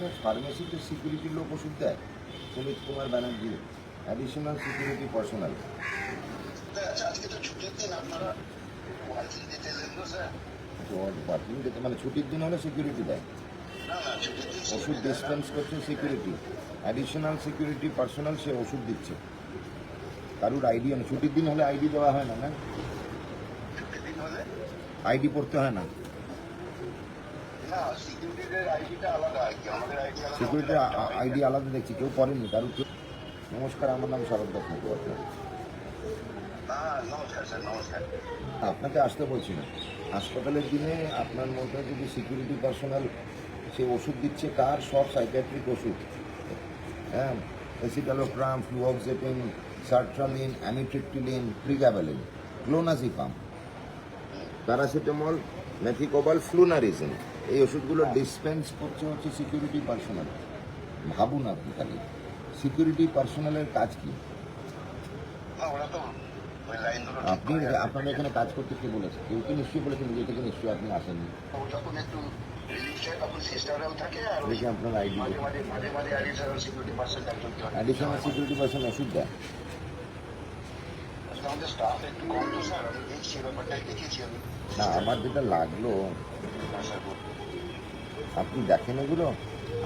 এখানে ফার্মেসিতে সিকিউরিটি লোক ওষুধ দেয়, Sumit Kumar Banerjee, additional security personal. আজকে তো ছুটির দিন, আপনারা ওয়ার্কিং দিতে এলেন তো স্যার? ওয়ার্কিং ডেতে মানে ছুটির দিন হলে সিকিউরিটি দেয়, না না, ছুটির দিন ওষুধ ডিসপেন্স করছে সিকিউরিটি, অ্যাডিশনাল সিকিউরিটি পার্সোনাল, সে ওষুধ দিচ্ছে। কারুর আইডি নেই, ছুটির দিন হলে আইডি দেওয়া হয় না, না ছুটির দিন হলে আইডি পড়তে হয় না, না, সিকিউরিটির আইডিটা আলাদা আর কি, আমাদের আইডি আলাদা। সিকিউরিটির আইডি আলাদা দেখছি, কেউ করেনি কারুর কেউ। নমস্কার, আমার নাম শারদ দাস মুখোপাধ্যায়। না, নমস্কার স্যার, নমস্কার। আপনাকে আসতে বলছি না, হাসপাতালের দিনে আপনার মধ্যে যদি সিকিউরিটি পার্সোনাল সে ওষুধ দিচ্ছে, কার সব সাইকিয়াট্রিক ওষুধ, হ্যাঁ, এসিটালোপ্রাম, ফ্লুঅক্সেটিন, সার্ট্রালিন, অ্যামিট্রিপ্টিলিন, প্রিগাভ্যালিন, ক্লোনাজিপাম, প্যারাসিটামল, মেথিকোবাল, ফ্লুনারিজিন, এই ওষুধগুলো ডিসপেন্স করছে হচ্ছে সিকিউরিটি পার্সোনাল। ভাবুন আপনি তাহলে সিকিউরিটি পার্সোনালের কাজ কি? না, ওরা তো ওই লাইন ধরে ঠিক আপনি করে আসে। আপনাদের এখানে কাজ করতে কে বলেছে? কেউ তো নিশ্চয়ই বলেছেন, নিজে থেকে নিশ্চয়ই আপনি আসেননি। ও যখন একটু রিলিফ চায় তখন সিস্টাররাও থাকে, আর ওই দেখি আপনার আইডি, মাঝে মাঝে মাঝে মাঝে অ্যাডিশনাল সিকিউরিটি পার্সন একজন কেউ অ্যাডিশনাল সিকিউরিটি পার্সন ওষুধ দেয়। আসলে আমাদের স্টাফ একটু কম তো স্যার, আমি দেখছি ব্যাপারটাই, দেখেছি আমি। না, আমার যেটা লাগলো, হ্যাঁ, স্যার বলুন। আপনি দেখেন এগুলো।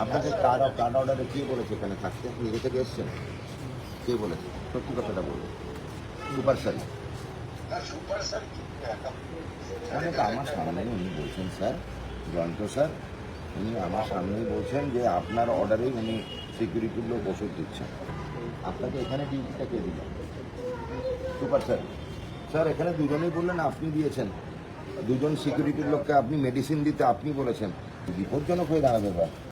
আপনাকে কার্ড অর্ডারে কে বলেছে এখানে থাকতে? আপনি নিজে থেকে এসছেন? কে বলেছে? সত্যি কথাটা বলুন। Super sir? না, সুপার স্যার কি অনেক আমার সামনে উনি বলছেন, স্যার জয়ন্ত স্যার, উনি আমার সামনেই বলছেন যে আপনার অর্ডারেই উনি সিকিউরিটির লোক ওষুধ দিচ্ছেন। আপনাকে এখানে ডিউটিটা কে দিলেন? Super sir? স্যার এখানে দুজনেই বললেন আপনি দিয়েছেন, দুজন সিকিউরিটির লোককে আপনি মেডিসিন দিতে আপনি বলেছেন, বিপজ্জনক হয়ে দাঁড়াবে।